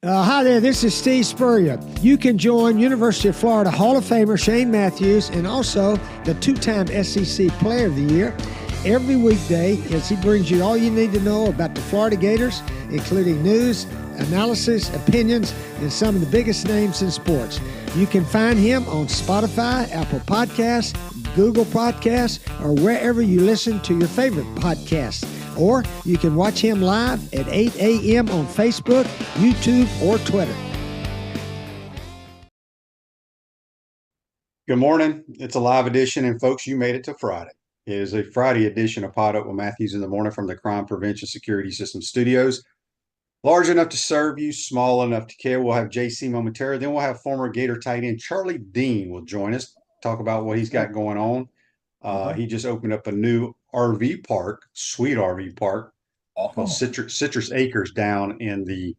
Hi there, this is Steve Spurrier. You can join University of Florida Hall of Famer Shane Matthews and also the two-time SEC Player of the Year every weekday as he brings you all you need to know about the Florida Gators, including news, analysis, opinions, and some of the biggest names in sports. You can find him on Spotify, Apple Podcasts, Google Podcasts, or wherever you listen to your favorite podcasts. Or you can watch him live at 8 a.m. on Facebook, YouTube, or Twitter. Good morning. It's a live edition, and folks, you made it to Friday. It is a Friday edition of PodUp with Matthews in the Morning from the Crime Prevention Security System Studios. Large enough to serve you, small enough to care. We'll have JC momentarily. Then we'll have former Gator tight end Charlie Dean will join us, talk about what he's got going on. He just opened up a new RV park, sweet RV park, called Citrus Acres down in the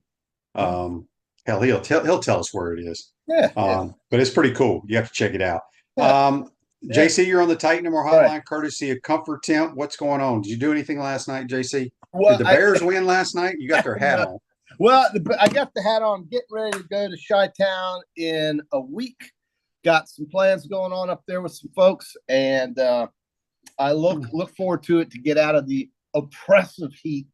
hell, he'll tell us where it is. But it's pretty cool. You have to check it out. JC, you're on the Tight Number Hotline, courtesy of Comfort Temp. What's going on? Did you do anything last night, JC? Did the Bears win last night? You got their hat on. Well, I got the hat on, getting ready to go to Chi-Town in a week. Got some plans going on up there with some folks, and I look forward to it, to get out of the oppressive heat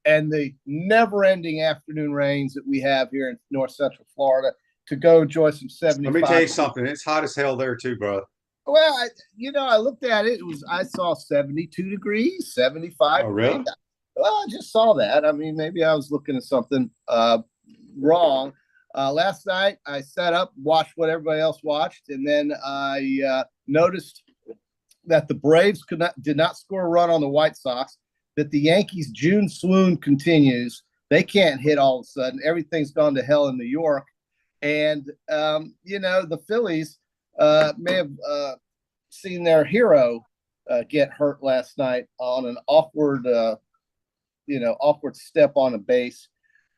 and the never-ending afternoon rains that we have here in North Central Florida, to go enjoy some 75. Let me tell you something. It's hot as hell there too, bro. Well, I looked at it. I saw 72 degrees, 75. Oh, really? Well, I just saw that. I mean, maybe I was looking at something wrong. Last night, I sat up, watched what everybody else watched, and then I noticed that the Braves did not score a run on the White Sox, that the Yankees' June swoon continues. They can't hit all of a sudden. Everything's gone to hell in New York. And, the Phillies may have seen their hero get hurt last night on an awkward step on a base.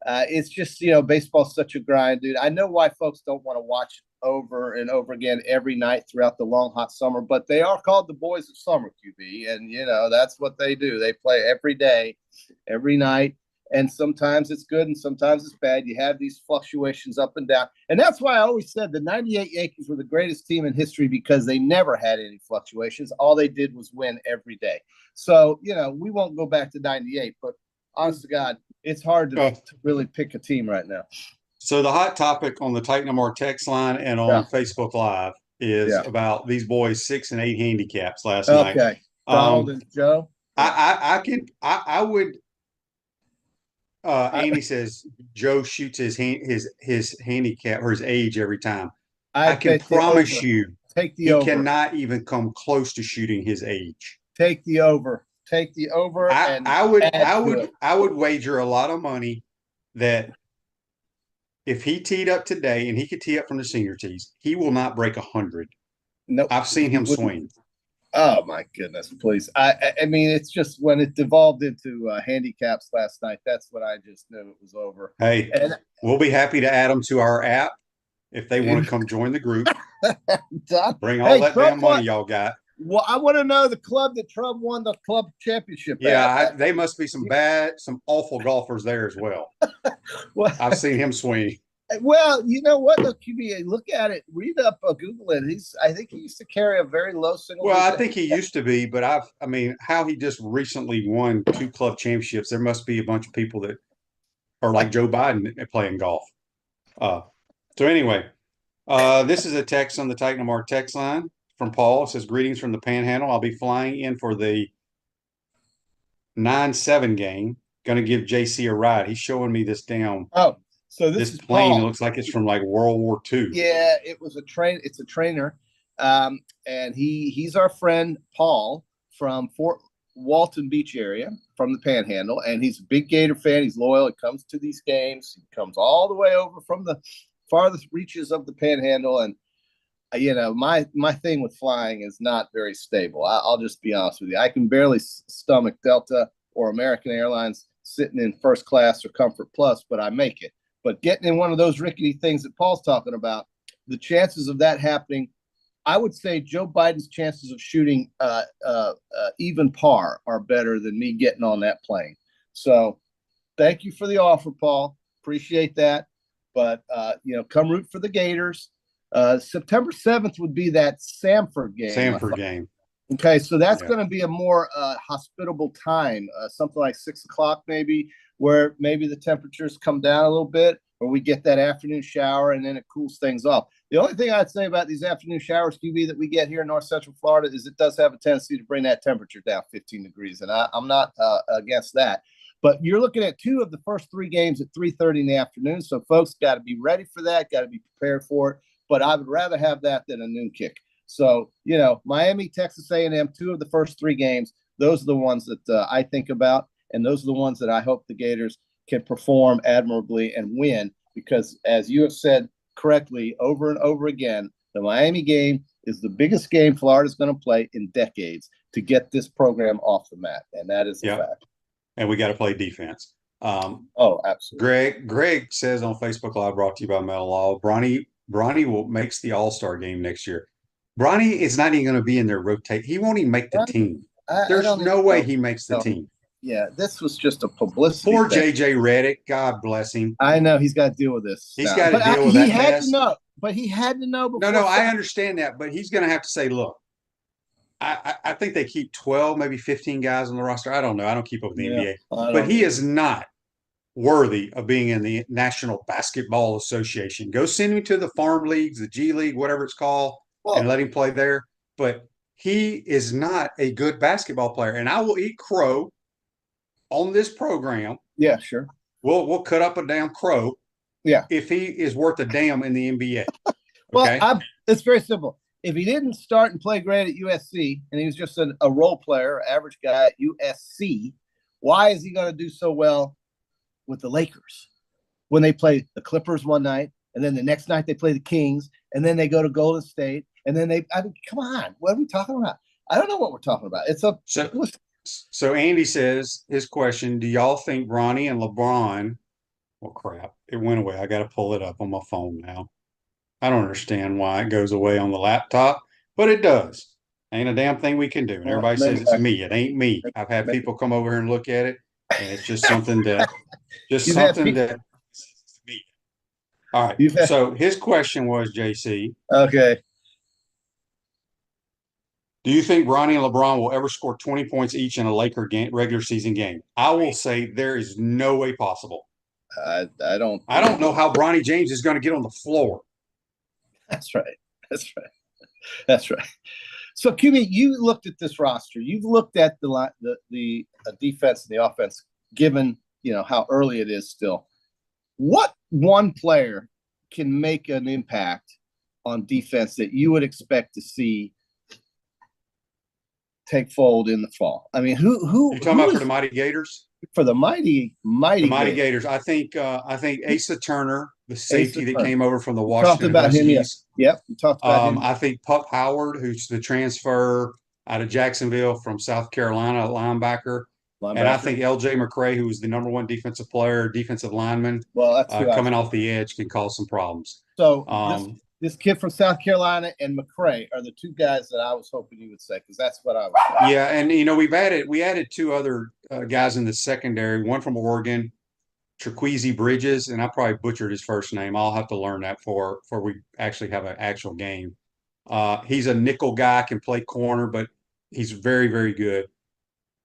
It's just, baseball's such a grind, dude. I know why folks don't want to watch over and over again every night throughout the long, hot summer, but they are called the boys of summer, QB. And, that's what they do. They play every day, every night. And sometimes it's good and sometimes it's bad. You have these fluctuations up and down. And that's why I always said the 98 Yankees were the greatest team in history, because they never had any fluctuations. All they did was win every day. So, we won't go back to 98, but honest to God, it's hard to really pick a team right now. So the hot topic on the Tight Number text line and on Facebook Live is about these boys' 6 and 8 handicaps last night. Okay. Donald and Joe. Amy says Joe shoots his handicap or his age every time. I can promise you, he cannot even come close to shooting his age. Take the over. Take the over. I would wager a lot of money that if he teed up today, and he could tee up from the senior tees, he will not break 100. Nope. I've seen him swing. Oh my goodness, please. I mean, it's just when it devolved into handicaps last night, that's when I just knew it was over. Hey, we'll be happy to add them to our app if they want to come join the group. Bring all that damn money y'all got. Well, I want to know the club that Trump won the club championship. Yeah, they must be some awful golfers there as well. Well, I've seen him swing. Well, you know what? Look, QB, look at it. Read up, Google it. I think he used to carry a very low single. Well, I think he used to be, but how he just recently won 2 club championships. There must be a bunch of people that are like Joe Biden playing golf. So anyway, this is a text on the Tight Number text line from Paul. It says, "Greetings from the Panhandle. I'll be flying in for the 9-7 game. Going to give JC a ride. He's showing me this down." Oh. So this plane Paul. Looks like it's from like World War II. Yeah, it was a train. It's a trainer, and he's our friend Paul from Fort Walton Beach area, from the Panhandle, and he's a big Gator fan. He's loyal. He comes to these games. He comes all the way over from the farthest reaches of the Panhandle, and my thing with flying is not very stable. I'll just be honest with you. I can barely stomach Delta or American Airlines sitting in first class or Comfort Plus, but I make it. But getting in one of those rickety things that Paul's talking about, the chances of that happening, I would say Joe Biden's chances of shooting even par are better than me getting on that plane. So thank you for the offer, Paul. Appreciate that. But come root for the Gators. September 7th would be that Samford game. Okay, so that's going to be a more hospitable time, something like 6 o'clock maybe, where maybe the temperatures come down a little bit, or we get that afternoon shower and then it cools things off. The only thing I'd say about these afternoon showers, QB, that we get here in North Central Florida is it does have a tendency to bring that temperature down 15 degrees, and I'm not against that. But you're looking at 2 of the first 3 games at 3:30 in the afternoon, so folks got to be ready for that, got to be prepared for it. But I would rather have that than a noon kick. So, Miami, Texas A&M, 2 of the first 3 games, those are the ones that I think about, and those are the ones that I hope the Gators can perform admirably and win, because as you have said correctly over and over again, the Miami game is the biggest game Florida's going to play in decades to get this program off the mat, and that is the fact. And we got to play defense. Absolutely. Greg says on Facebook Live, brought to you by Metal Law, Bronny makes the All-Star game next year. Bronny is not even going to be in their rotate. He won't even make the team. There's no way he makes the team. Yeah, this was just a publicity. Poor JJ Redick. God bless him. I know he's got to deal with this. He's got to deal with that mess. He had to know before. No, I understand that, but he's going to have to say, look, I think they keep 12, maybe 15 guys on the roster. I don't know. I don't keep up with the NBA. But he is not worthy of being in the National Basketball Association. Go send him to the farm leagues, the G League, whatever it's called, and let him play there. But he is not a good basketball player. And I will eat crow on this program. Yeah, sure. We'll cut up a damn crow. Yeah. If he is worth a damn in the NBA. Okay? Well, it's very simple. If he didn't start and play great at USC and he was just a role player, average guy at USC, why is he going to do so well with the Lakers when they play the Clippers one night, and then the next night they play the Kings, and then they go to Golden State, and then come on, what are we talking about? I don't know what we're talking about. So Andy says, his question, do y'all think Bronny and LeBron, well, crap, it went away. I got to pull it up on my phone now. I don't understand why it goes away on the laptop, but it does. Ain't a damn thing we can do. And everybody says it's me. It ain't me. I've had people come over here and look at it, and it's just something that me. All right. So his question was, JC. Okay. Do you think Bronny and LeBron will ever score 20 points each in a Laker regular season game? I will say there is no way possible. I don't know how Bronny James is going to get on the floor. That's right. So, QB, you looked at this roster. You've looked at the defense and the offense, given how early it is still. What one player can make an impact on defense that you would expect to see take fold in the fall? I mean, who? You talking about for the Mighty Gators? For the mighty Gators. I think Asa Turner, the safety that came over from the Washington Huskies. Him, yes. Yep, we talked about him. I think Pup Howard, who's the transfer out of Jacksonville from South Carolina, linebacker. And I think L.J. McCray, who was the number 1 defensive lineman, coming off the edge, can cause some problems. So this kid from South Carolina and McCray are the 2 guys that I was hoping you would say, because that's what I was saying. Yeah, and we added 2 other guys in the secondary. One from Oregon, Traqueezy Bridges, and I probably butchered his first name. I'll have to learn that before we actually have an actual game. He's a nickel guy, can play corner, but he's very, very good.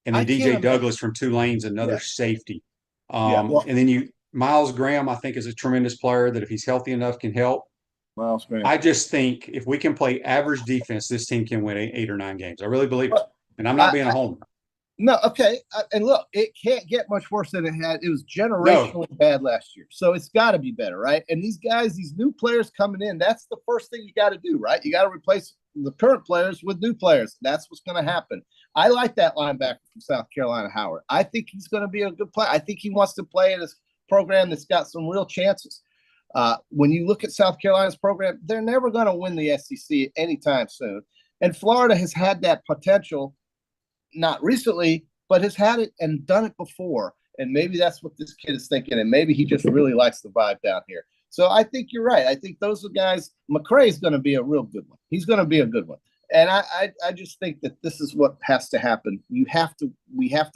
And then DJ Douglas from Tulane's another safety. And then Miles Graham, I think, is a tremendous player that if he's healthy enough can help. Miles Graham. I just think if we can play average defense, this team can win 8 or 9 games. I really believe it. And I'm not being a homer. No, okay. And look, it can't get much worse than it had. It was generationally bad last year. So it's got to be better, right? And these guys, these new players coming in, that's the first thing you got to do, right? You got to replace the current players with new players. That's what's going to happen. I like that linebacker from South Carolina, Howard. I think he's going to be a good player. I think he wants to play in this program that's got some real chances. When you look at South Carolina's program, they're never going to win the SEC anytime soon. And Florida has had that potential, not recently, but has had it and done it before. And maybe that's what this kid is thinking. And maybe he just really likes the vibe down here. So I think you're right. I think those are guys. McCray is going to be a real good one. He's going to be a good one. And I just think that this is what has to happen. We have to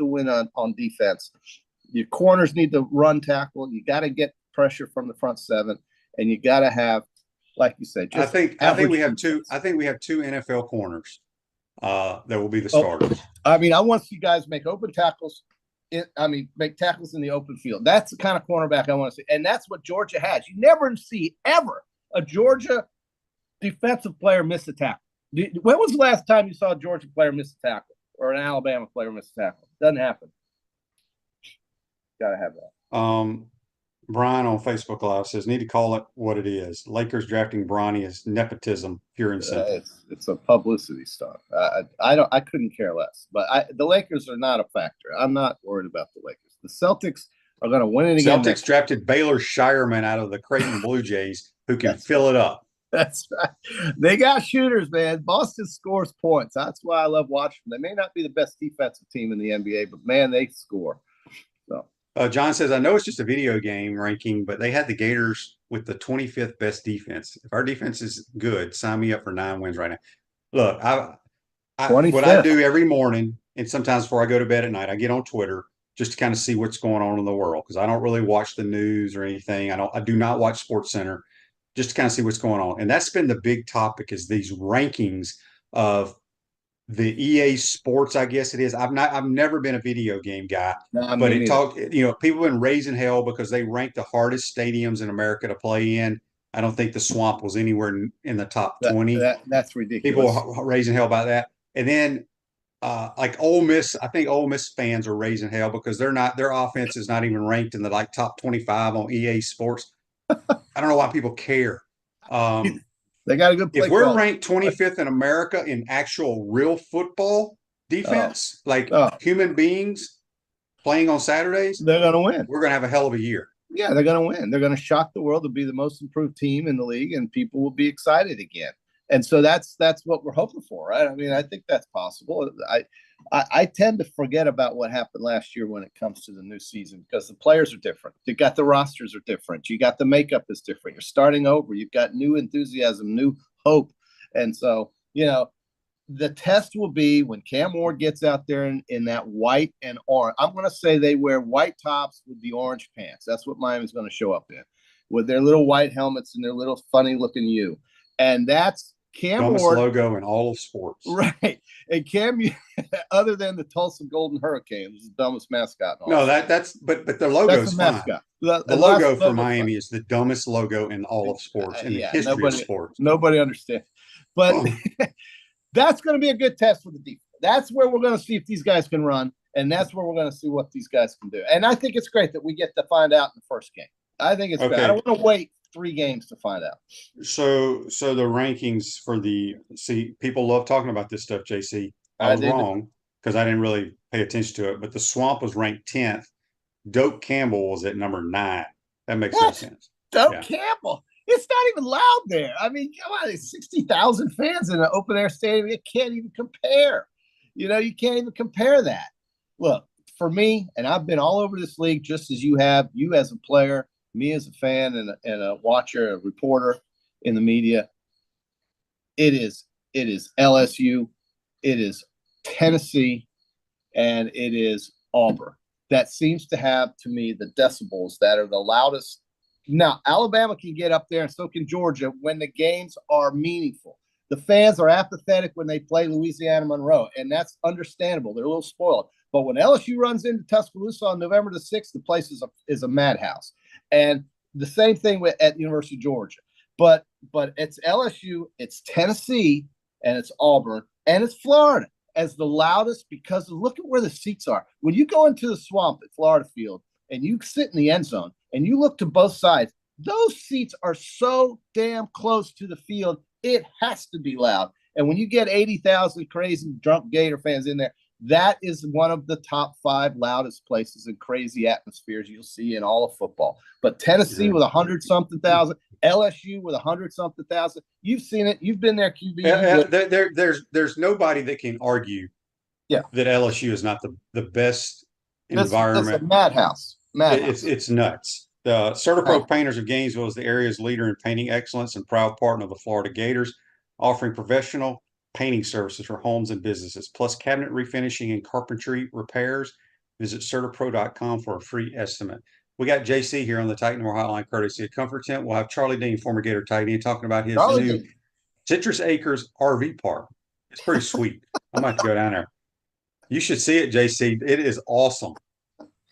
win on defense. Your corners need to run tackle. You got to get pressure from the front seven, and you got to have, like you said, I just think we have two. defense. I think we have two NFL corners that will be the starters. I mean, I want to see guys make open tackles. Make tackles in the open field. That's the kind of cornerback I want to see, and that's what Georgia has. You never see ever a Georgia defensive player miss a tackle. When was the last time you saw a Georgia player miss a tackle or an Alabama player miss a tackle? Doesn't happen. Got to have that. Brian on Facebook Live says, need to call it what it is. Lakers drafting Bronny is nepotism, pure and simple. It's a publicity stunt. I couldn't care less. But the Lakers are not a factor. I'm not worried about the Lakers. The Celtics are going to win it again. Celtics drafted Baylor Shireman out of the Creighton Blue Jays, who can fill it up. That's right. They got shooters, man. Boston scores points. That's why I love watching them. They may not be the best defensive team in the NBA, but man, they score. So. John says, I know it's just a video game ranking, but they had the Gators with the 25th best defense. If our defense is good, sign me up for 9 wins right now. Look, what I do every morning, and sometimes before I go to bed at night, I get on Twitter just to kind of see what's going on in the world, because I don't really watch the news or anything. I do not watch SportsCenter, just to kind of see what's going on. And that's been the big topic, is these rankings of the EA Sports, I guess it is. I've never been a video game guy, but people have been raising hell because they ranked the hardest stadiums in America to play in. I don't think the Swamp was anywhere in the top 20. That's ridiculous. People are raising hell about that. And then like Ole Miss, I think Ole Miss fans are raising hell because their offense is not even ranked in the top 25 on EA Sports. I don't know why people care. They got a good play. If we're ranked 25th in America in actual real football defense, human beings playing on Saturdays, they're going to win. We're going to have a hell of a year. Yeah, they're going to win. They're going to shock the world. They'll be the most improved team in the league, and people will be excited again. And so that's what we're hoping for, right? I mean, I think that's possible. I tend to forget about what happened last year when it comes to the new season, because the players are different. You got the rosters are different. You got the makeup is different. You're starting over. You've got new enthusiasm, new hope. And so, the test will be when Cam Ward gets out there in that white and orange. I'm going to say they wear white tops with the orange pants. That's what Miami's going to show up in, with their little white helmets and their little funny looking U. And that's Cam dumbest Ward logo in all of sports, right? And Cam, other than the Tulsa Golden Hurricanes, the dumbest mascot. No, but the logo's fine. The logo for Miami is the dumbest logo in all of sports, in the history of sports. Nobody understands, but that's going to be a good test for the defense. That's where we're going to see if these guys can run, and that's where we're going to see what these guys can do. And I think it's great that we get to find out in the first game. I think it's great. I don't want to wait 3 games to find out. So the rankings for people love talking about this stuff, JC. I was wrong because I didn't really pay attention to it, but the Swamp was ranked 10th. Doak Campbell was at number 9. That makes no sense. Doak Campbell. It's not even loud there. I mean, come on, there's 60,000 fans in an open air stadium. It can't even compare. You can't even compare that. Look, for me, and I've been all over this league just as you have, you as a player, me as a fan and a watcher, a reporter in the media. It is LSU, it is Tennessee, and it is Auburn. That seems to have, to me, the decibels that are the loudest. Now, Alabama can get up there, and so can Georgia when the games are meaningful. The fans are apathetic when they play Louisiana Monroe, and that's understandable. They're a little spoiled. But when LSU runs into Tuscaloosa on November the 6th, the place is a madhouse. And the same thing at University of Georgia. But it's LSU, it's Tennessee, and it's Auburn, and it's Florida as the loudest, because look at where the seats are. When you go into the Swamp at Florida Field and you sit in the end zone and you look to both sides, those seats are so damn close to the field, it has to be loud. And when you get 80,000 crazy drunk Gator fans in there, that is one of the top 5 loudest places and crazy atmospheres you'll see in all of football. But Tennessee with 100-something thousand, LSU with 100-something thousand, you've seen it. You've been there, QB. There's nobody that can argue that LSU is not the best environment. It's a madhouse. It's nuts. The CertaPro Painters of Gainesville is the area's leader in painting excellence and proud partner of the Florida Gators, offering professional painting services for homes and businesses, plus cabinet refinishing and carpentry repairs. Visit CertaPro.com for a free estimate. We got JC here on the Titan More Hotline, courtesy of Comfort Tent. We'll have Charlie Dean, former Gator Tight End, talking about his Charlie new Dean. Citrus Acres RV park. It's pretty sweet. I'm about to go down there. You should see it, JC. It is awesome.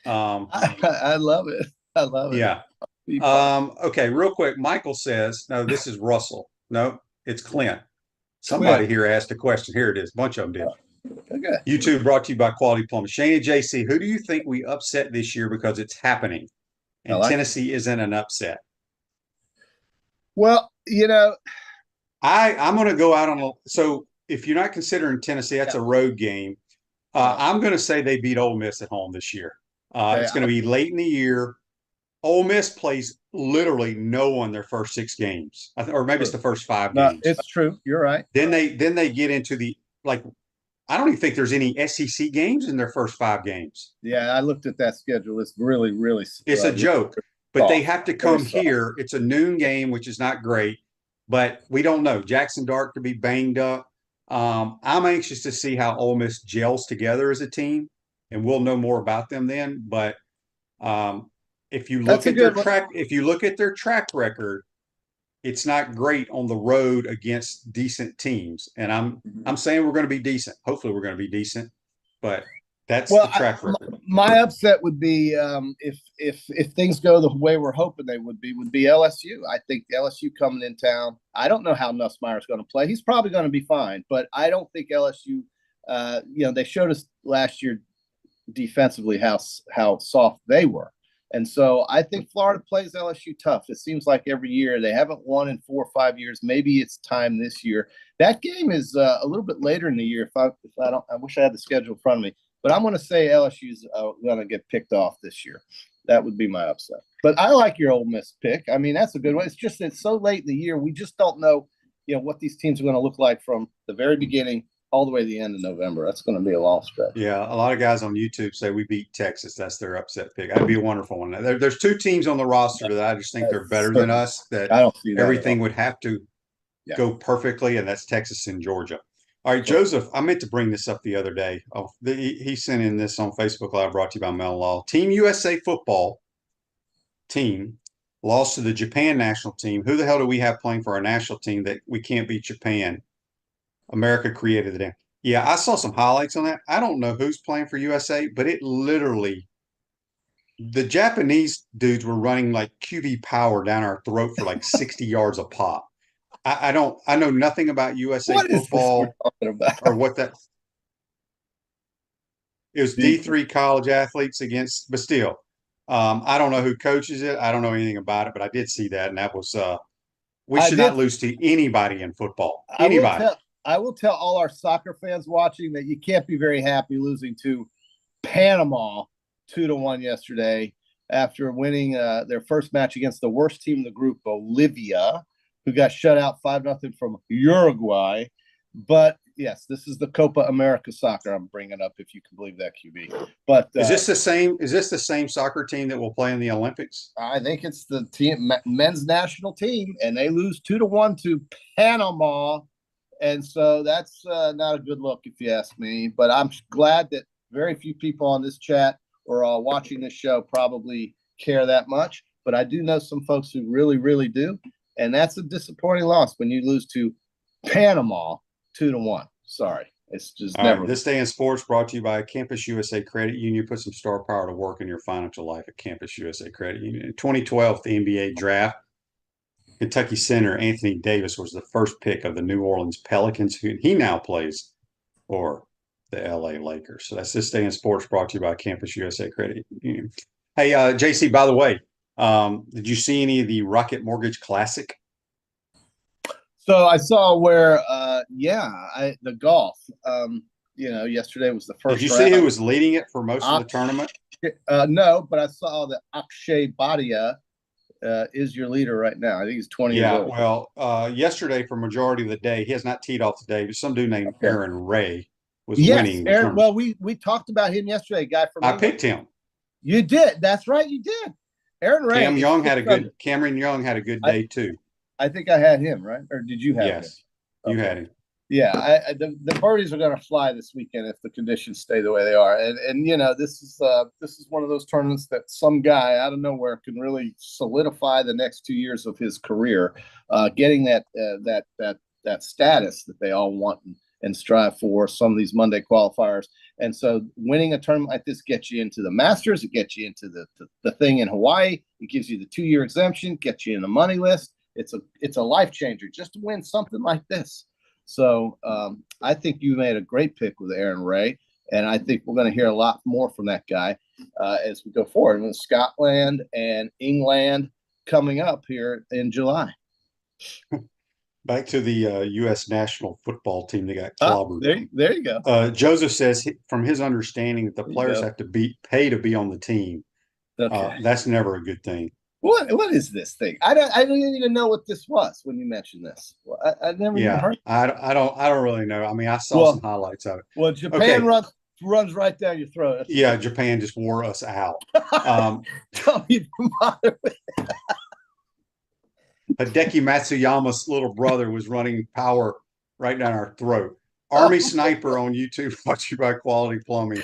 I love it. I love it. Yeah. Okay, real quick. Michael says, no, this is Russell. No, it's Clint. Somebody here asked a question. Here it is. A bunch of them did. Okay. YouTube brought to you by Quality Plumbing. Shane and JC, who do you think we upset this year because it's happening? And Tennessee isn't an upset. Well, I'm going to go out on so if you're not considering Tennessee, that's a road game. I'm going to say they beat Ole Miss at home this year. It's going to be late in the year. Ole Miss plays literally no one their first 6 games, or maybe it's the first 5 games. It's true. You're right. Then they get into the I don't even think there's any SEC games in their first 5 games. Yeah, I looked at that schedule. It's really, really. It's a joke. But they have to come here. It's a noon game, which is not great. But we don't know. Jackson Dart could be banged up. I'm anxious to see how Ole Miss gels together as a team, and we'll know more about them then. But if you look at their track record, it's not great on the road against decent teams. And I'm saying we're going to be decent. Hopefully, we're going to be decent. But that's the track record. My upset would be if things go the way we're hoping they would be LSU. I think LSU coming in town. I don't know how Nussmeier's going to play. He's probably going to be fine, but I don't think LSU. They showed us last year defensively how soft they were, and so I think Florida plays LSU tough. It seems like every year they haven't won in 4 or 5 years. Maybe it's time this year. That game is a little bit later in the year. I wish I had the schedule in front of me. But I'm going to say LSU's going to get picked off this year. That would be my upset. But I like your Ole Miss pick. I mean, that's a good one. It's just it's so late in the year. We just don't know, what these teams are going to look like from the very beginning all the way to the end of November. That's going to be a long stretch. Yeah, a lot of guys on YouTube say we beat Texas. That's their upset pick. That'd be a wonderful one. There's 2 teams on the roster that I just think they're better than us. That I don't see that everything would have to go perfectly, and that's Texas and Georgia. All right, Joseph, I meant to bring this up the other day. He sent in this on Facebook Live, brought to you by Mel Law. Team USA football team lost to the Japan national team. Who the hell do we have playing for our national team that we can't beat Japan? America created the damn. Yeah, I saw some highlights on that. I don't know who's playing for USA, but it literally – the Japanese dudes were running like QB power down our throat for like 60 yards a pop. I know nothing about USA football or what that. It was D3 college athletes against, but still, I don't know who coaches it. I don't know anything about it, but I did see that, and that was we should not lose to anybody in football. Anybody. I will tell all our soccer fans watching that you can't be very happy losing to Panama 2-1 yesterday after winning their first match against the worst team in the group, Bolivia, who got shut out 5-0 from Uruguay. But yes, this is the Copa America soccer I'm bringing up, if you can believe that, QB. But is this the same? Is this the same soccer team that will play in the Olympics? I think it's the team, men's national team, and they lose 2-1 to Panama, and so that's not a good look, if you ask me. But I'm glad that very few people on this chat or watching this show probably care that much. But I do know some folks who really, really do. And that's a disappointing loss when you lose to Panama 2-1. Sorry. It's just never. Right. This Day in Sports brought to you by Campus USA Credit Union. Put some star power to work in your financial life at Campus USA Credit Union. In 2012, the NBA draft, Kentucky center Anthony Davis was the first pick of the New Orleans Pelicans. He now plays for the LA Lakers. So that's This Day in Sports brought to you by Campus USA Credit Union. Hey, JC, by the way, did you see any of the Rocket Mortgage Classic? So I saw where, the golf. Yesterday was the first. Did you see who was leading it for most of the tournament? No, but I saw that Akshay Bhatia is your leader right now. I think he's 20 years old. Yeah, well, yesterday for majority of the day, he has not teed off today, but some dude named Aaron Ray was winning. Aaron, well, we talked about him yesterday. Guy from England. I picked him. You did. That's right. You did. Aaron Ray. Cameron Young had a good day too. I think I had him, right? Or did you have him? Yes, you had him. Yeah, the birdies are going to fly this weekend if the conditions stay the way they are, and this is one of those tournaments that some guy out of nowhere can really solidify the next 2 years of his career, getting that status that they all want and strive for. Some of these Monday qualifiers, and so winning a tournament like this gets you into the Masters, it gets you into the thing in Hawaii, it gives you the 2-year exemption, gets you in the money list. It's a life changer just to win something like this. So I think you made a great pick with Aaron Ray, and I think we're going to hear a lot more from that guy as we go forward. With Scotland and England coming up here in July. Back to the U.S. national football team that got clobbered. There you go. Joseph says, from his understanding, that the players have to pay to be on the team. Okay. That's never a good thing. What is this thing? I didn't even know what this was when you mentioned this. I never even heard. I don't really know. I mean, I saw some highlights of it. Well, Japan runs right down your throat. Yeah, Japan just wore us out. Don't even bother with that. Hideki Matsuyama's little brother was running power right down our throat. Army Sniper on YouTube, brought you by Quality Plumbing,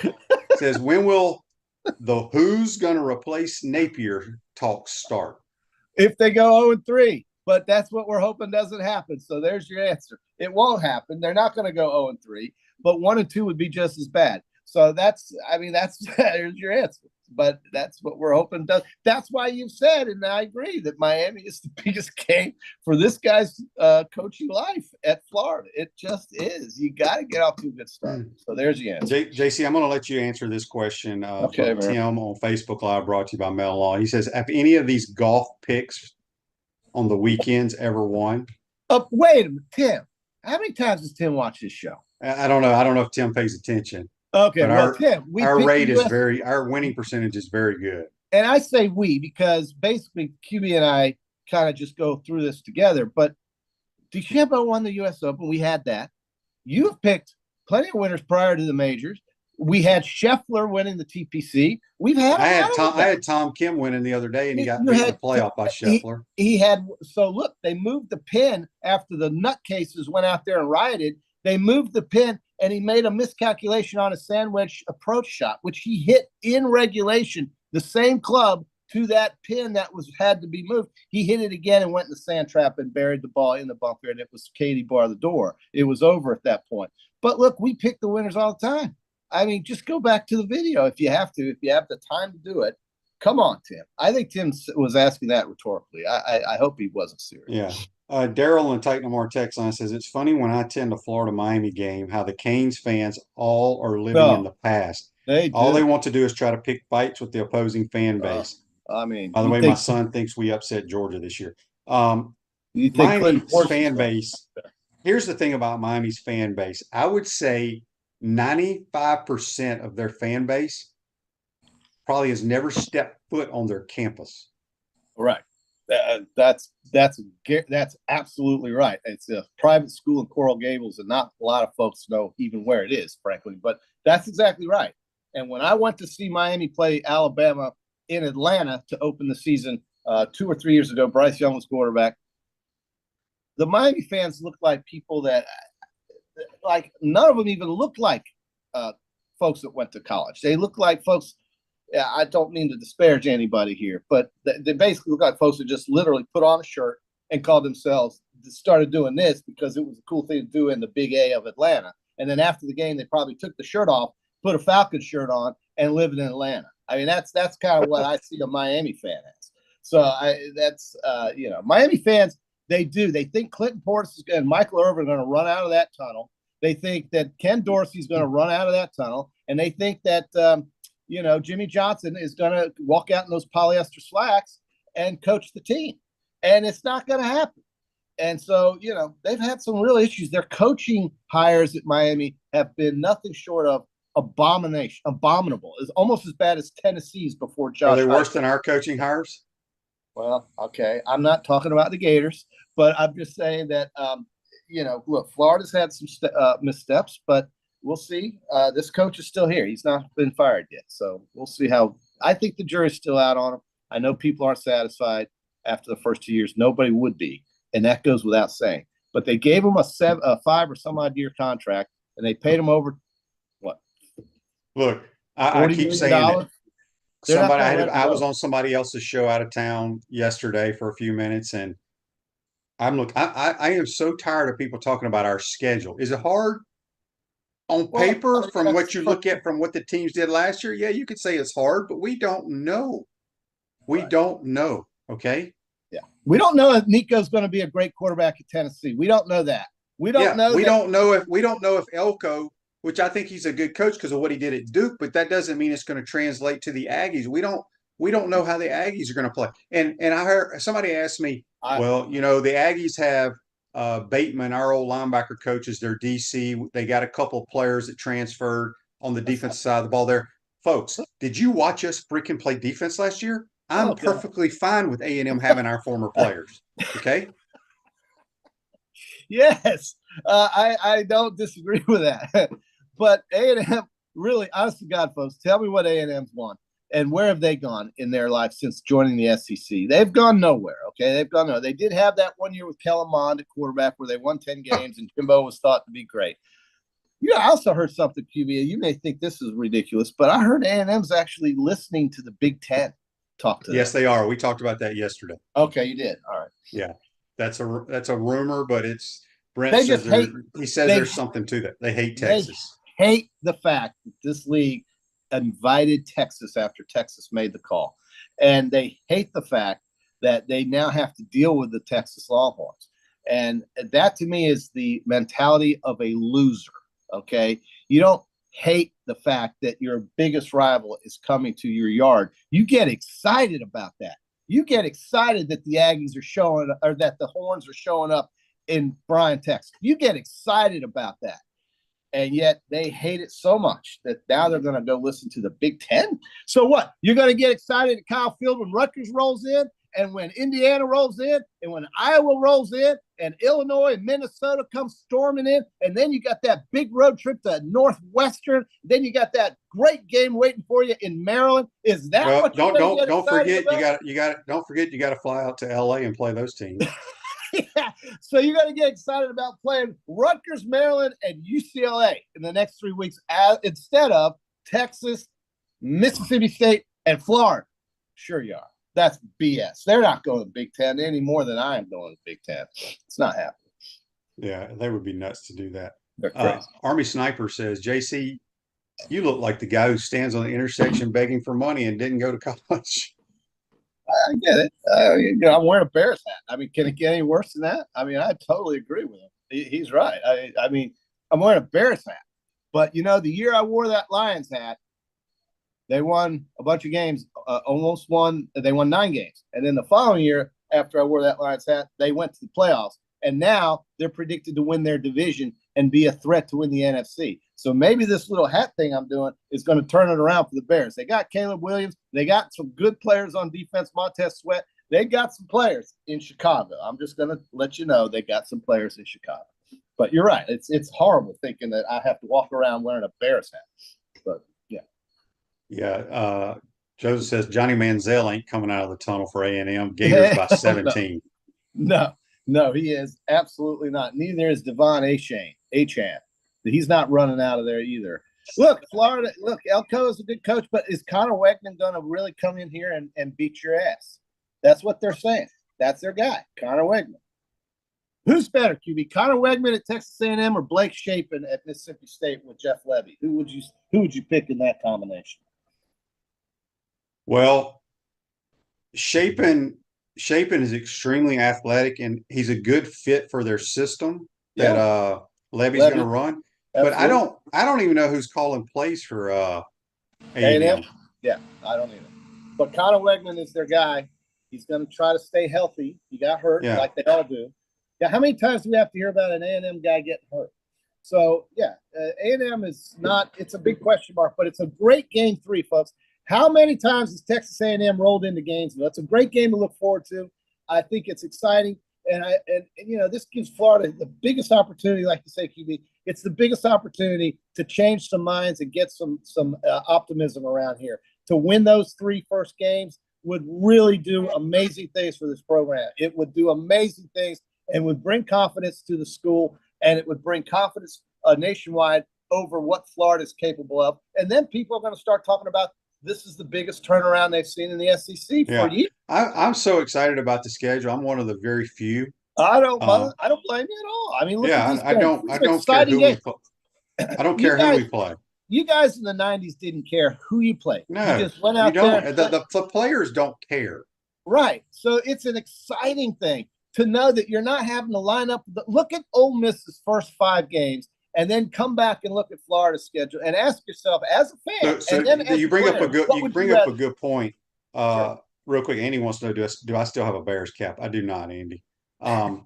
says, when will the who's going to replace Napier talks start? If they go 0-3, but that's what we're hoping doesn't happen. So there's your answer. It won't happen. They're not going to go 0-3, but 1-2 would be just as bad. So that's there's your answer. But that's what we're hoping does. That's why you've said, and I agree, that Miami is the biggest game for this guy's coaching life at Florida. It just is. You got to get off to a good start. So there's the answer. JC, I'm going to let you answer this question. Okay, Tim on Facebook Live, brought to you by Mel Law. He says, have any of these golf picks on the weekends ever won? Wait a minute, Tim. How many times does Tim watch this show? I don't know. I don't know if Tim pays attention. Okay, but well, Tim, our winning percentage is very good. And I say we because basically QB and I kind of just go through this together. But DeChambeau won the U.S. Open. We had that. You've picked plenty of winners prior to the majors. We had Scheffler winning the TPC. I had Tom Kim winning the other day, and he got beat in the playoff by Scheffler. So look, they moved the pin after the nutcases went out there and rioted. They moved the pin, and he made a miscalculation on a sandwich approach shot, which he hit in regulation, the same club to that pin that had to be moved. He hit it again and went in the sand trap and buried the ball in the bunker, and it was Katie bar the door. It was over at that point. But look, we pick the winners all the time. I mean, just go back to the video if you have to. If you have the time to do it, come on, Tim. I think Tim was asking that rhetorically. I hope he wasn't serious. Yeah. Daryl in Titanamore text line says, it's funny when I attend a Florida-Miami game how the Canes fans all are living in the past. All they want to do is try to pick fights with the opposing fan base. I mean, by the way, my son thinks we upset Georgia this year. Miami's fan base. Here's the thing about Miami's fan base. I would say 95% of their fan base probably has never stepped foot on their campus. Right. That's absolutely right. It's a private school in Coral Gables, and not a lot of folks know even where it is, frankly. But that's exactly right. And when I went to see Miami play Alabama in Atlanta to open the season 2 or 3 years ago, Bryce Young was quarterback. The Miami fans looked like people that, like, none of them even looked like folks that went to college. They looked like folks. Yeah, I don't mean to disparage anybody here, but they basically look like folks who just literally put on a shirt and called themselves, started doing this because it was a cool thing to do in the Big A of Atlanta. And then after the game, they probably took the shirt off, put a Falcon shirt on, and lived in Atlanta. I mean, that's kind of what I see a Miami fan as. So Miami fans, they think Clinton Portis and Michael Irvin are going to run out of that tunnel. They think that Ken Dorsey's going to run out of that tunnel, and they think that Jimmy Johnson is going to walk out in those polyester slacks and coach the team. And it's not going to happen. And so, they've had some real issues. Their coaching hires at Miami have been nothing short of abominable. It's almost as bad as Tennessee's before Josh. Are they worse than our coaching hires? Well, okay. I'm not talking about the Gators, but I'm just saying that, look, Florida's had some missteps, but we'll see. This coach is still here. He's not been fired yet. So we'll see how – I think the jury's still out on him. I know people aren't satisfied after the first 2 years. Nobody would be, and that goes without saying. but they gave him a 5 or some odd year contract, and they paid him over what? Look, I keep saying that. I was on somebody else's show out of town yesterday for a few minutes, and I am so tired of people talking about our schedule. Is it hard on paper from what you look at from what the teams did last year? Yeah, you could say it's hard, but we don't know. We don't know. Okay. Yeah. We don't know if Nico's going to be a great quarterback at Tennessee. We don't know that. We don't know if Elko, which I think he's a good coach because of what he did at Duke, but that doesn't mean it's going to translate to the Aggies. We don't know how the Aggies are going to play. And I heard somebody ask me, the Aggies have Bateman, our old linebacker coach, is their DC. They got a couple of players that transferred on the defensive side of the ball there. Folks, did you watch us freaking play defense last year? I'm perfectly fine with A&M having our former players. Okay. Yes, I don't disagree with that. But A&M, really, honest to God, folks, tell me what A&M's won and where have they gone in their life since joining the SEC? They've gone nowhere. Okay, they've gone nowhere. They did have that 1 year with Kellen Mond at quarterback where they won 10 games and Jimbo was thought to be great. I also heard something, QB. You may think this is ridiculous, but I heard A&M's actually listening to the Big Ten. Talk to them. Yes, they are. We talked about that yesterday. Okay, you did. All right. Yeah, that's a rumor, but it's Brent says there's something to that. They hate Texas. They hate the fact that this league invited Texas after Texas made the call, and they hate the fact that they now have to deal with the Texas Longhorns, and that to me is the mentality of a loser. Okay, you don't hate the fact that your biggest rival is coming to your yard. You get excited about that. You get excited that the Aggies are showing, or that the Horns are showing up in Bryan, Texas. You get excited about that. And yet they hate it so much that now they're going to go listen to the Big Ten. So what? You're going to get excited at Kyle Field when Rutgers rolls in, and when Indiana rolls in, and when Iowa rolls in, and Illinois and Minnesota come storming in, and then you got that big road trip to Northwestern. Then you got that great game waiting for you in Maryland. Is that what you're don't forget about? Don't forget you got to fly out to LA and play those teams. Yeah, so you got to get excited about playing Rutgers, Maryland, and UCLA in the next 3 weeks instead of Texas, Mississippi State, and Florida. Sure you are. That's BS. They're not going to the Big Ten any more than I am going to the Big Ten. It's not happening. Yeah, they would be nuts to do that. They're crazy. Army Sniper says, JC, you look like the guy who stands on the intersection begging for money and didn't go to college. I get it. I'm wearing a Bears hat. I mean, can it get any worse than that? I mean, I totally agree with him. He's right. I mean, I'm wearing a Bears hat. But, the year I wore that Lions hat, they won a bunch of games, almost won. They won 9 games. And then the following year, after I wore that Lions hat, they went to the playoffs. And now they're predicted to win their division and be a threat to win the NFC. So maybe this little hat thing I'm doing is going to turn it around for the Bears. They got Caleb Williams. They got some good players on defense, Montez Sweat. They got some players in Chicago. I'm just going to let you know they got some players in Chicago. But you're right. It's horrible thinking that I have to walk around wearing a Bears hat. But, yeah. Yeah. Joseph says Johnny Manziel ain't coming out of the tunnel for A&M. Gators by 17. No, he is absolutely not. Neither is Devon Achane. He's not running out of there either. Look, Florida, Elko is a good coach, but is Connor Wegman going to really come in here and beat your ass? That's what they're saying. That's their guy, Connor Wegman. Who's better, QB? Connor Wegman at Texas A&M or Blake Shapen at Mississippi State with Jeff Levy? Who would you pick in that combination? Well, Shapen is extremely athletic, and he's a good fit for their system that Levy's going to run. Absolutely. But I don't even know who's calling plays for A&M. Yeah, I don't either. But Connor Wegman is their guy. He's going to try to stay healthy. He got hurt like they all do. Yeah, how many times do we have to hear about an A&M guy getting hurt? So, A&M is not – it's a big question mark, but it's a great game 3, folks. How many times has Texas A&M rolled into Gainesville? It's a great game to look forward to. I think it's exciting. And this gives Florida the biggest opportunity, like you say, QB. It's the biggest opportunity to change some minds and get some optimism around here. To win those 3 first games would really do amazing things for this program. It would do amazing things and would bring confidence to the school, and it would bring confidence nationwide over what Florida is capable of. And then people are going to start talking about this is the biggest turnaround they've seen in the SEC for years. I'm so excited about the schedule. I'm one of the very few. I don't blame you at all. I mean, look at these I don't care who we play. I don't care who we play. You guys in the 90s didn't care who you played. No, you just went out there. The players don't care. Right. So it's an exciting thing to know that you're not having to line up. Look at Ole Miss's first 5 games and then come back and look at Florida's schedule and ask yourself as a fan. So and then you bring up a good point. Sure. Real quick, Andy wants to know, do I still have a Bears cap? I do not, Andy. I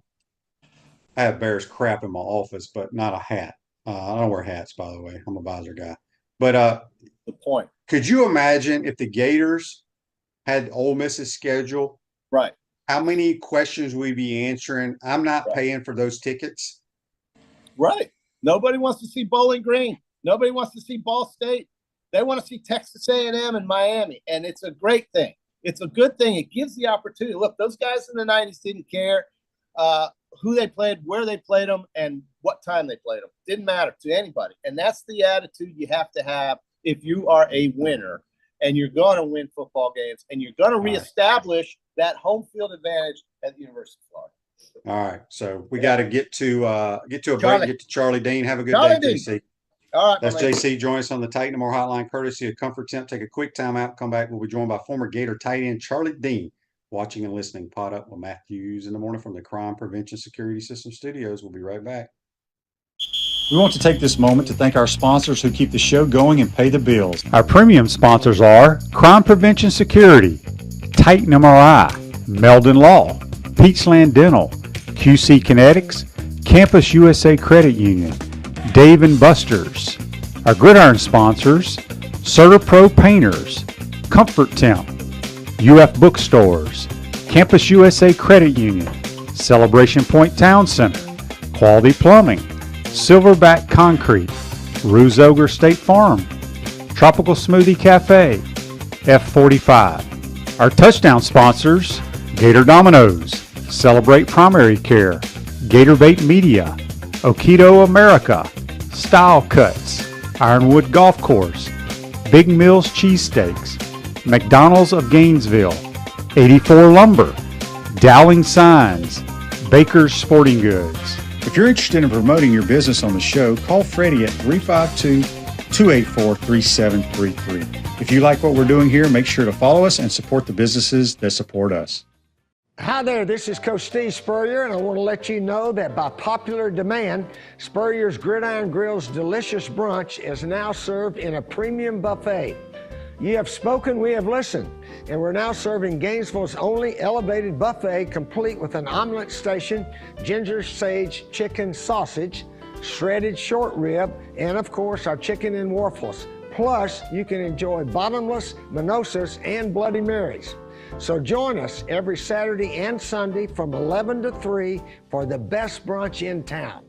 have Bears crap in my office, but not a hat. I don't wear hats, by the way. I'm a visor guy. But the point. Could you imagine if the Gators had Ole Miss's schedule? Right. How many questions we'd be answering? I'm not paying for those tickets. Right. Nobody wants to see Bowling Green. Nobody wants to see Ball State. They want to see Texas A&M and Miami, and it's a great thing. It's a good thing. It gives the opportunity. Look, those guys in the 90s didn't care who they played, where they played them, and what time they played them. Didn't matter to anybody. And that's the attitude you have to have if you are a winner and you're going to win football games and you're going to reestablish that home field advantage at the University of Florida. All right. So we got to get to a break, get to Charlie Dean. Have a good day, JC. All right. That's JC. Join us on the Titan More Hotline, courtesy of Comfort Temp. Take a quick time out. Come back. We'll be joined by former Gator tight end Charlie Dean. Watching and listening. PodUp with Matthews in the morning from the Crime Prevention Security System Studios. We'll be right back. We want to take this moment to thank our sponsors who keep the show going and pay the bills. Our premium sponsors are Crime Prevention Security, Titan MRI, Meldon Law, Peachland Dental, QC Kinetics, Campus USA Credit Union, Dave & Buster's. Our Gridiron sponsors, CertaPro Painters, Comfort Temp, UF Bookstores, Campus USA Credit Union, Celebration Point Town Center, Quality Plumbing, Silverback Concrete, Ruse Ogre State Farm, Tropical Smoothie Cafe, F45. Our touchdown sponsors, Gator Dominoes, Celebrate Primary Care, Gator Bait Media, Okido America, Style Cuts, Ironwood Golf Course, Big Mills Cheesesteaks, McDonald's of Gainesville, 84 Lumber, Dowling Signs, Baker's Sporting Goods. If you're interested in promoting your business on the show, call Freddie at 352-284-3733. If you like what we're doing here, make sure to follow us and support the businesses that support us. Hi there, this is Coach Steve Spurrier, and I want to let you know that by popular demand, Spurrier's Gridiron Grill's delicious brunch is now served in a premium buffet. You have spoken, we have listened, and we're now serving Gainesville's only elevated buffet, complete with an omelet station, ginger sage chicken sausage, shredded short rib, and of course our chicken and waffles. Plus, you can enjoy bottomless mimosas and Bloody Marys. So join us every Saturday and Sunday from 11 to 3 for the best brunch in town.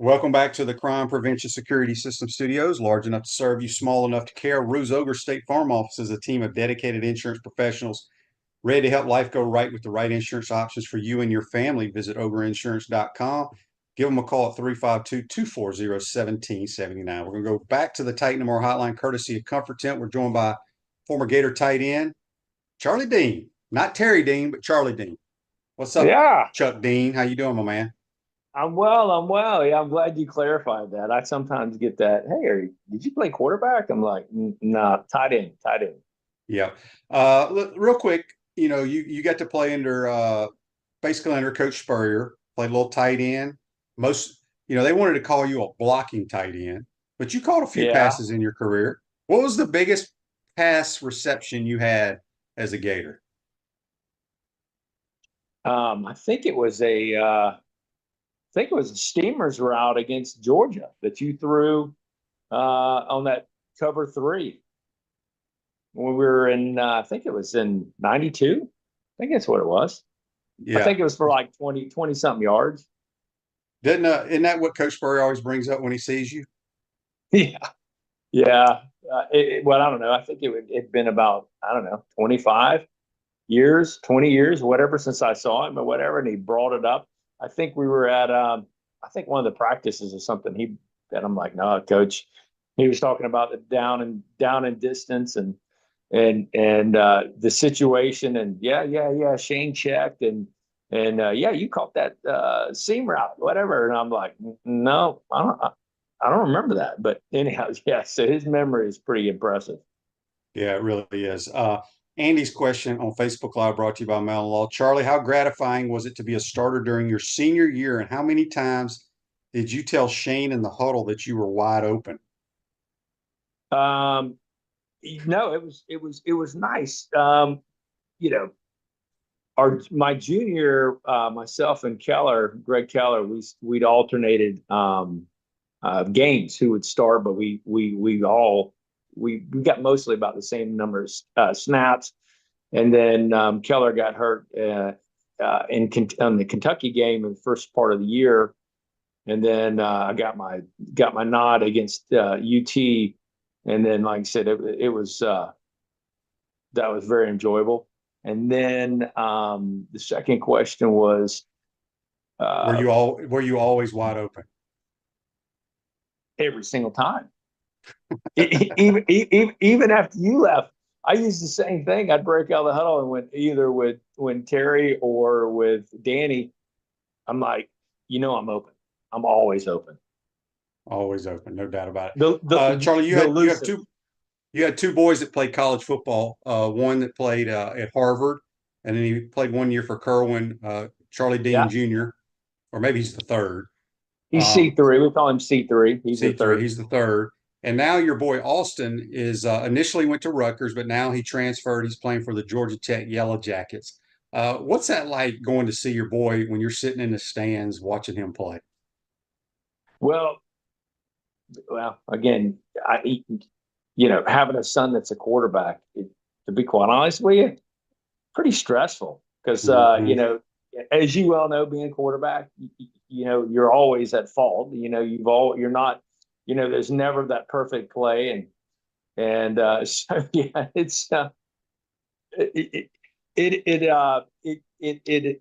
Welcome back to the Crime Prevention Security System Studios, large enough to serve you, small enough to care. Ruse Ogre State Farm Office is a team of dedicated insurance professionals ready to help life go right with the right insurance options for you and your family. Visitogreinsurance.com. Give them a call at 352-240-1779. We're going to go back to the Titan More Hotline, courtesy of Comfort Tent. We're joined by former Gator tight end Charlie Dean. Not Terry Dean, but Charlie Dean. What's up, Chuck Dean? How you doing, my man? I'm well. Yeah, I'm glad you clarified that. I sometimes get that, hey, did you play quarterback? I'm like, nah, tight end. Yeah. Real quick, you got to play under basically under Coach Spurrier, played a little tight end. They wanted to call you a blocking tight end, but you caught a few passes in your career. What was the biggest pass reception you had as a Gator? I think it was a Steamers route against Georgia that you threw on that cover 3 when we were in. I think it was in '92. I think that's what it was. Yeah. I think it was for like 20 something yards. Isn't that what Coach Spurrier always brings up when he sees you? Yeah. Yeah. Well, I don't know. I think it'd been about, I don't know, 25 years, 20 years, whatever, since I saw him or whatever. And he brought it up. I think we were at, I think one of the practices or something. And I'm like, no, coach. He was talking about the down and distance and the situation. And yeah. Shane checked and yeah, you caught that seam route, whatever. And I'm like, no, I don't remember that. But anyhow, yeah. So his memory is pretty impressive. Yeah, it really is. Andy's question on Facebook Live brought to you by Mellon Law. Charlie, how gratifying was it to be a starter during your senior year, and how many times did you tell Shane in the huddle that you were wide open? No, it was nice. You know, my junior, myself and Greg Keller, we'd alternated games who would start, but we got mostly about the same numbers snaps, and then Keller got hurt on the Kentucky game in the first part of the year, and then I got my nod against UT, and then like I said, it was that was very enjoyable. And then the second question was, were you always wide open? Every single time. even after you left, I used the same thing. I'd break out of the huddle and went either with Terry or with Danny. I'm like, I'm open. I'm always open. Always open, no doubt about it. Charlie, you had two boys that played college football. One that played at Harvard, and then he played 1 year for Kerwin. Charlie Dean Jr., or maybe he's the third. He's C3. We call him C3. He's C3. the third. He's the third. And now your boy Austin is initially went to Rutgers, but now he transferred. He's playing for the Georgia Tech Yellow Jackets. What's that like going to see your boy when you're sitting in the stands watching him play? Well, again, having a son that's a quarterback, to be quite honest with you, pretty stressful because, as you well know, being a quarterback, you're always at fault. You're not, there's never that perfect play. And so, yeah, it's, it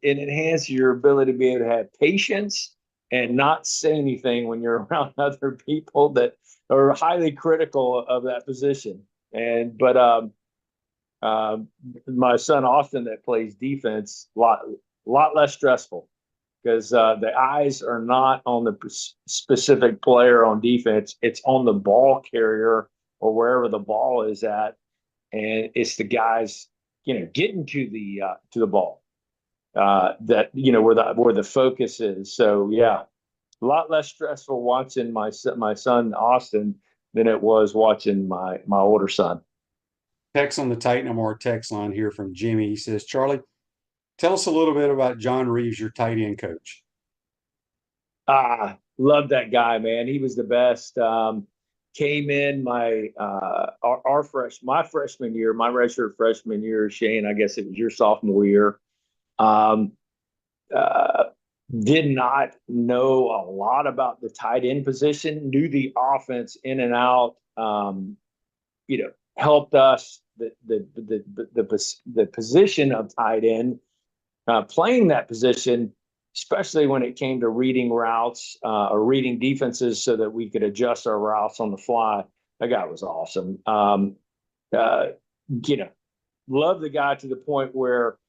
enhances your ability to be able to have patience and not say anything when you're around other people that are highly critical of that position. But my son Austin, that plays defense, lot less stressful because the eyes are not on the specific player on defense. It's on the ball carrier or wherever the ball is at, and it's the guys, getting to the ball that where the focus is. So yeah, a lot less stressful watching my son Austin than it was watching my older son. Text on the Tight End text line here from Jimmy. He says, Charlie, tell us a little bit about John Reeves, your tight end coach. Love that guy, man. He was the best. Came in my freshman year, my redshirt freshman year, Shane, I guess it was your sophomore year. Did not know a lot about the tight end position, knew the offense in and out, helped us the position of tight end, playing that position, especially when it came to reading routes or reading defenses so that we could adjust our routes on the fly. That guy was awesome. Love the guy to the point where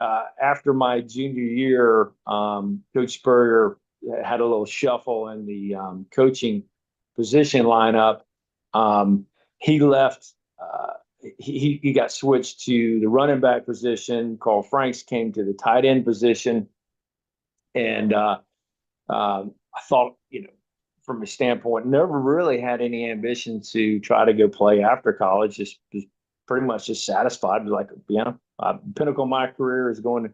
after my junior year, Coach Spurrier had a little shuffle in the coaching position lineup. He left. He got switched to the running back position. Carl Franks came to the tight end position. And I thought, from a standpoint, never really had any ambition to try to go play after college. Just pretty much just satisfied with pinnacle of my career is going to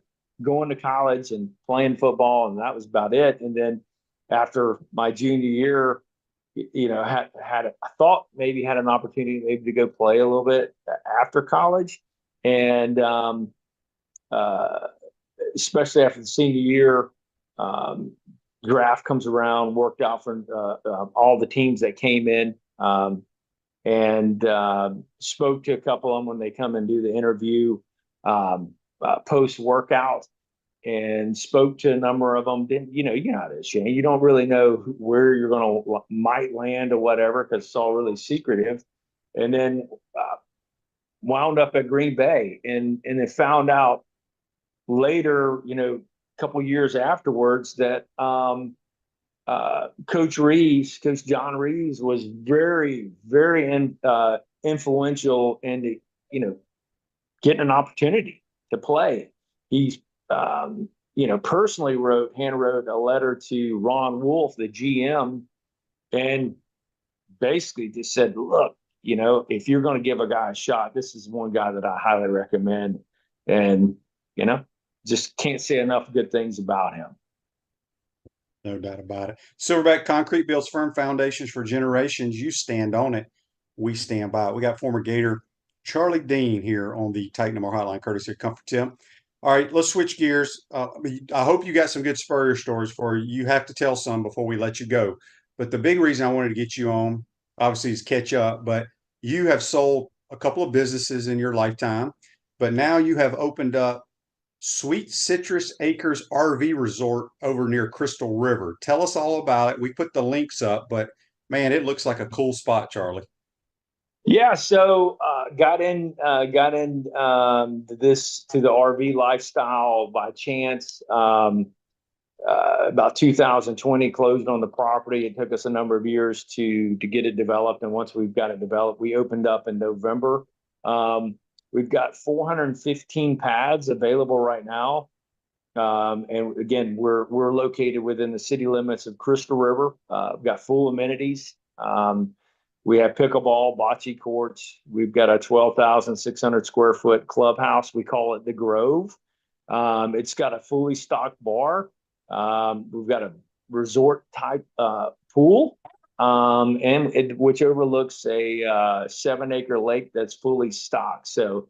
college and playing football, and that was about it. And then after my junior year, I thought maybe had an opportunity maybe to go play a little bit after college, and especially after the senior year, draft comes around, worked out for all the teams that came in, and spoke to a couple of them when they come and do the interview post workout, and spoke to a number of them. Didn't, you know how it is, Shane. You don't really know where you're going to might land or whatever, because it's all really secretive. And then wound up at Green Bay, and they found out later, a couple years afterwards, that Coach John Reeves, was very, very influential in getting an opportunity to play. He's personally handwrote a letter to Ron Wolf, the GM, and basically just said, look, if you're going to give a guy a shot, this is one guy that I highly recommend. And, just can't say enough good things about him. No doubt about it. Silverback Concrete builds firm foundations for generations. You stand on it. We stand by it. We got former Gator Charlie Dean here on the Tight Number Hotline, courtesy of Comfort Tim. All right, let's switch gears. I hope you got some good Spurrier stories for you. You have to tell some before we let you go. But the big reason I wanted to get you on, obviously, is catch up. But you have sold a couple of businesses in your lifetime, but now you have opened up Sweet Citrus Acres RV Resort over near Crystal River. Tell us all about it. We put the links up, but man, it looks like a cool spot, Charlie. Yeah, so got in this to the RV lifestyle by chance. About 2020, closed on the property. It took us a number of years to get it developed, and once we've got it developed, we opened up in November. We've got 415 pads available right now. And again, we're located within the city limits of Crystal River. We've got full amenities. We have pickleball, bocce courts. We've got a 12,600 square foot clubhouse. We call it the Grove. It's got a fully stocked bar. We've got a resort type pool. Which overlooks a 7-acre lake that's fully stocked. So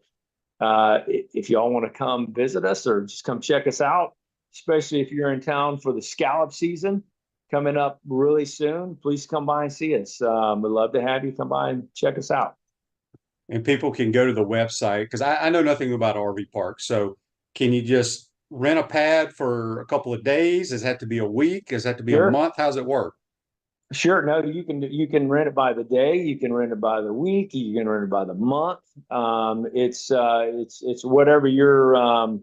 if y'all want to come visit us or just come check us out, especially if you're in town for the scallop season coming up really soon, please come by and see us. We'd love to have you come by and check us out. And people can go to the website, because I know nothing about RV parks. So can you just rent a pad for a couple of days? Does it have to be a week? Does it have to be a month? How's it work? Sure. No, you can rent it by the day. You can rent it by the week. You can rent it by the month. It's whatever your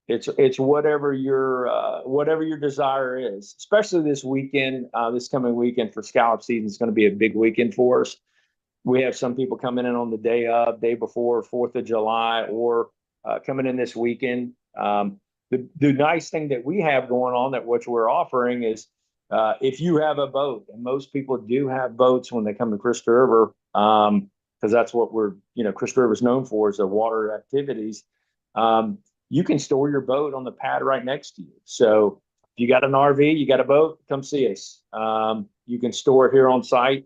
it's whatever your desire is. Especially this weekend, this coming weekend for scallop season is going to be a big weekend for us. We have some people coming in on the day before 4th of July, or coming in this weekend. The nice thing that we have going on, that which we're offering, is if you have a boat, and most people do have boats when they come to Crystal River, because that's what Crystal River is known for, is the water activities. You can store your boat on the pad right next to you. So if you got an RV, you got a boat, come see us. You can store it here on site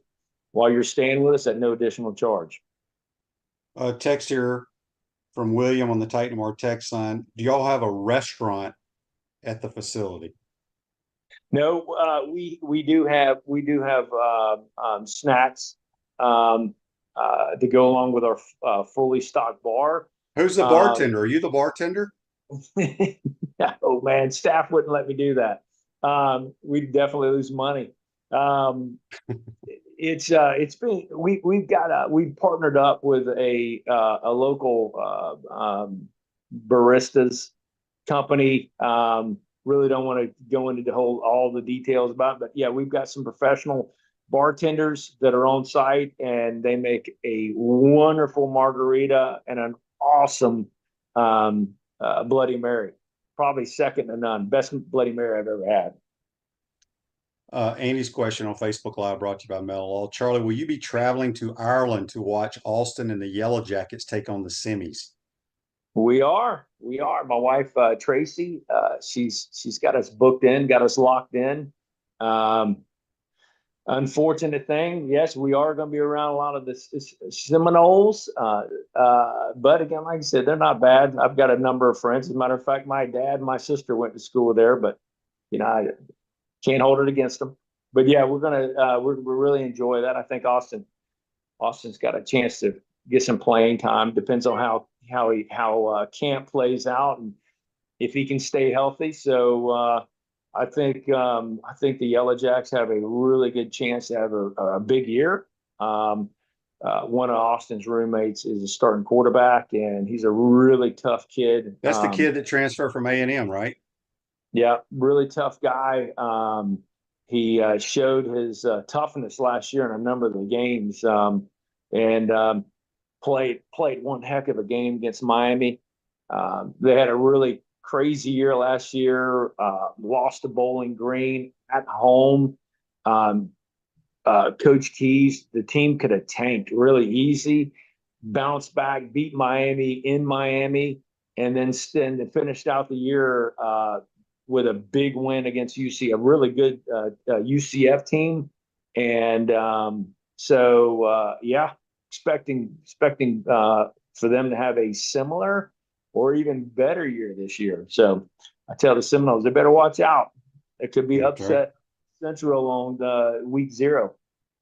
while you're staying with us at no additional charge. Text here from William on the Titan Mar text line. Do y'all have a restaurant at the facility? No, we do have snacks to go along with our fully stocked bar. Who's the bartender? Are you the bartender? Oh man, staff wouldn't let me do that. We'd definitely lose money. We've partnered up with a local baristas company. Really don't want to go into all the details about it, but yeah, we've got some professional bartenders that are on site, and they make a wonderful margarita and an awesome Bloody Mary. Probably second to none. Best Bloody Mary I've ever had. Andy's question on Facebook Live, brought to you by Mellow. Charlie, will you be traveling to Ireland to watch Austin and the Yellow Jackets take on the Semis? We are. My wife, Tracy, she's got us booked in, got us locked in. Unfortunate thing, yes, we are going to be around a lot of the Seminoles. But again, like I said, they're not bad. I've got a number of friends. As a matter of fact, my dad and my sister went to school there, but can't hold it against them. But yeah, we're really enjoy that. I think Austin's got a chance to get some playing time. Depends on how camp plays out and if he can stay healthy. So I think the Yellow Jacks have a really good chance to have a big year. One of Austin's roommates is a starting quarterback, and he's a really tough kid. That's the kid that transferred from A&M, right? Yeah, really tough guy. He showed his toughness last year in a number of the games, and played one heck of a game against Miami. They had a really crazy year last year. Lost to Bowling Green at home. Coach Keys, the team could have tanked really easy. Bounced back, beat Miami in Miami, and then finished out the year with a big win against UC, a really good UCF team. And expecting for them to have a similar or even better year this year. So I tell the Seminoles, they better watch out. It could be upset Central on week 0.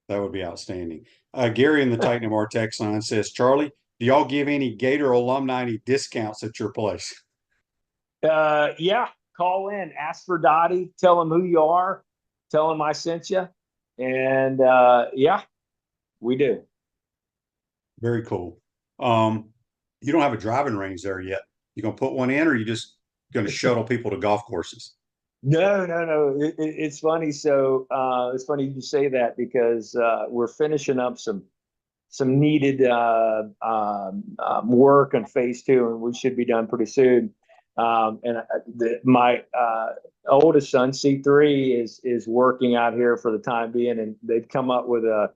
That would be outstanding. Gary in the Titan MR text line says, Charlie, do y'all give any Gator alumni any discounts at your place? Yeah. Call in, ask for Dottie, tell him who you are, tell him I sent you. And we do. Very cool. You don't have a driving range there yet. You gonna put one in, or you just gonna shuttle people to golf courses? No. It's funny. So it's funny you say that because we're finishing up some needed work on phase 2, and we should be done pretty soon. My oldest son, C3, is working out here for the time being, and they've come up with a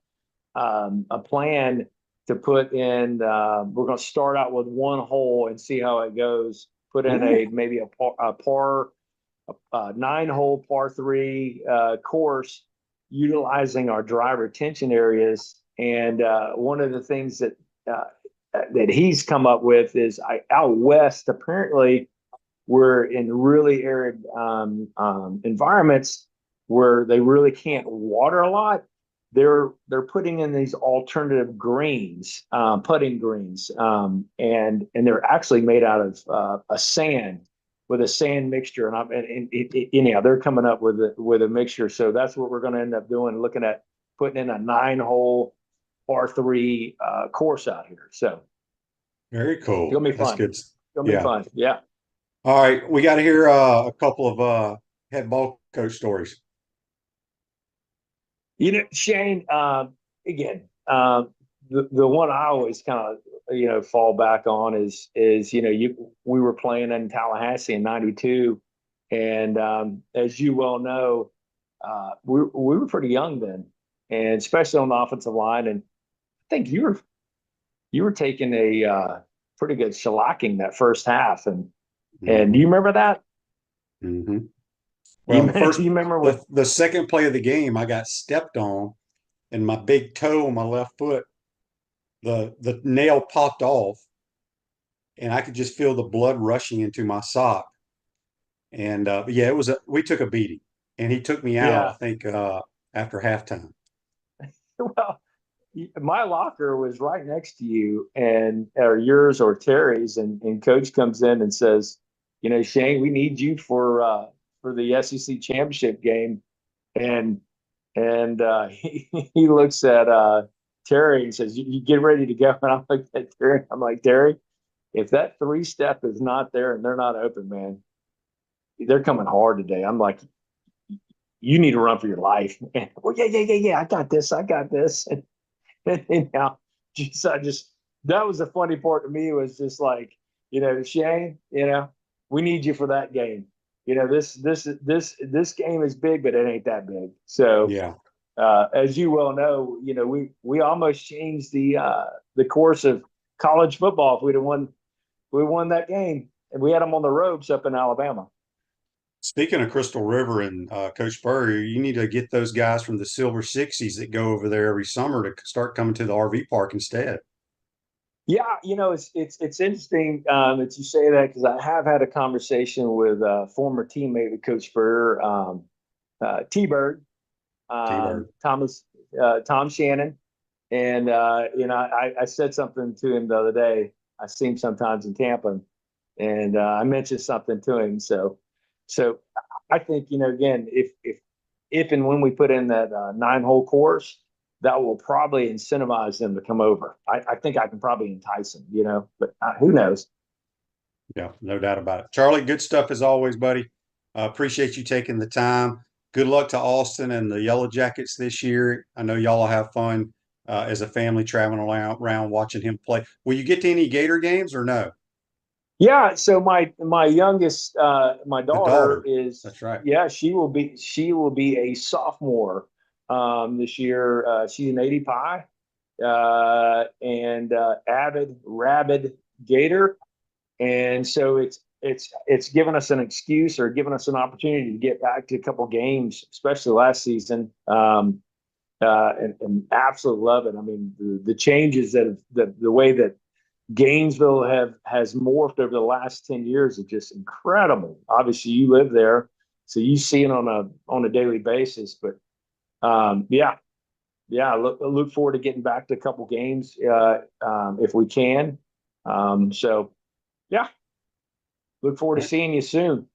plan to put in. We're going to start out with one hole and see how it goes. Put in maybe a par 9-hole par 3 course, utilizing our driver retention areas. And one of the things that he's come up with is out west, apparently, we're in really arid environments where they really can't water a lot. They're putting in these alternative greens, putting greens, and they're actually made out of a sand, with a sand mixture. Anyhow, they're coming up with a mixture. So that's what we're going to end up doing, looking at putting in a 9-hole par 3 course out here. So very cool. It's gonna be fun. That's good. It's gonna be fun. Yeah. All right, we got to hear a couple of head ball coach stories. Shane, again, the one I always kind of fall back on is we were playing in Tallahassee in '92, and as you well know, we were pretty young then, and especially on the offensive line. And I think you were taking a pretty good shellacking that first half, and do you remember that? Mm-hmm. Well, you remember the second play of the game, I got stepped on, and my big toe on my left foot, the nail popped off, and I could just feel the blood rushing into my sock. And we took a beating, and he took me out, I think, after halftime. Well, my locker was right next to you, or yours or Terry's, and Coach comes in and says, Shane, we need you for the SEC championship game, and he looks at Terry and says, you get ready to go. And I look at Terry, I'm like, Terry, if that 3-step is not there and they're not open, man, they're coming hard today. I'm like, you need to run for your life. And, well, yeah, I got this. And now, that was the funny part to me, was just like, Shane, we need you for that game. This game is big, but it ain't that big. So yeah. As you well know, we almost changed the course of college football if we won that game, and we had them on the ropes up in Alabama. Speaking of Crystal River and Coach Spurrier, you need to get those guys from the Silver Sixies that go over there every summer to start coming to the RV park instead. Yeah, it's interesting that you say that, because I have had a conversation with a former teammate with Coach Spurrier, T-Bird, T-Bird. Tom Shannon. And, I said something to him the other day. I see him sometimes in Tampa, and I mentioned something to him. So I think, again, if and when we put in that 9-hole course, that will probably incentivize them to come over. I think I can probably entice them, but who knows? Yeah, no doubt about it. Charlie, good stuff as always, buddy. Appreciate you taking the time. Good luck to Austin and the Yellow Jackets this year. I know y'all will have fun as a family traveling around watching him play. Will you get to any Gator games or no? Yeah. So my youngest, my daughter is. That's right. Yeah, she will be a sophomore this year. She's an 80 Pi and avid rabid Gator. And so it's given us an excuse or given us an opportunity to get back to a couple games, especially last season, and absolutely love it. I mean, the changes the way that Gainesville has morphed over the last 10 years are just incredible. Obviously, you live there, so you see it on a daily basis. But I look forward to getting back to a couple games if we can. Yeah, look forward to seeing you soon.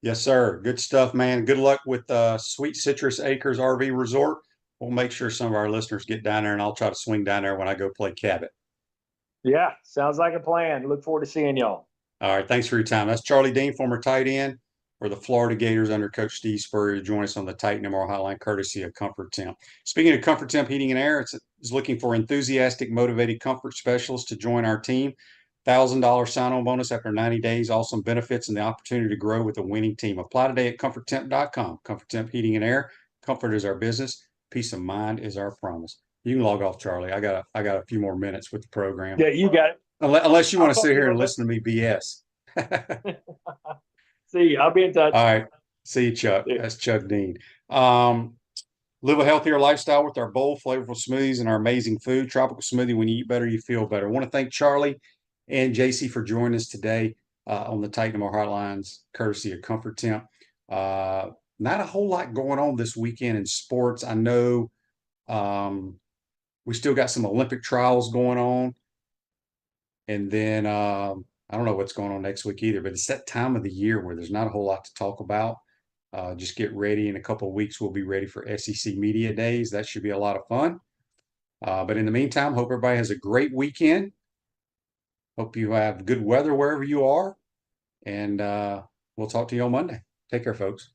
Yes, sir. Good stuff, man. Good luck with Sweet Citrus Acres RV Resort. We'll make sure some of our listeners get down there, and I'll try to swing down there when I go play Cabot. Yeah, sounds like a plan. Look forward to seeing y'all. All right. Thanks for your time. That's Charlie Dean, former tight end for the Florida Gators under Coach Steve Spurrier. Join us on the Titan MR Hotline, courtesy of Comfort Temp. Speaking of Comfort Temp Heating and Air, it's looking for enthusiastic, motivated comfort specialists to join our team. $1,000 sign-on bonus after 90 days, awesome benefits, and the opportunity to grow with a winning team. Apply today at comforttemp.com. Comfort Temp Heating and Air. Comfort is our business. Peace of mind is our promise. You can log off, Charlie. I got a few more minutes with the program. Yeah, you got it. Unless you want to sit here and listen to me BS. See you. I'll be in touch. All right. See you, Chuck. That's Chuck Dean. Live a healthier lifestyle with our bold, flavorful smoothies and our amazing food. Tropical smoothie. When you eat better, you feel better. I want to thank Charlie and JC for joining us today on the Titan MR Hotlines, courtesy of Comfort Temp. Not a whole lot going on this weekend in sports. I know we still got some Olympic trials going on. And then I don't know what's going on next week either, but it's that time of the year where there's not a whole lot to talk about. Just get ready. In a couple of weeks, we'll be ready for SEC Media Days. That should be a lot of fun. But in the meantime, hope everybody has a great weekend. Hope you have good weather wherever you are. And we'll talk to you on Monday. Take care, folks.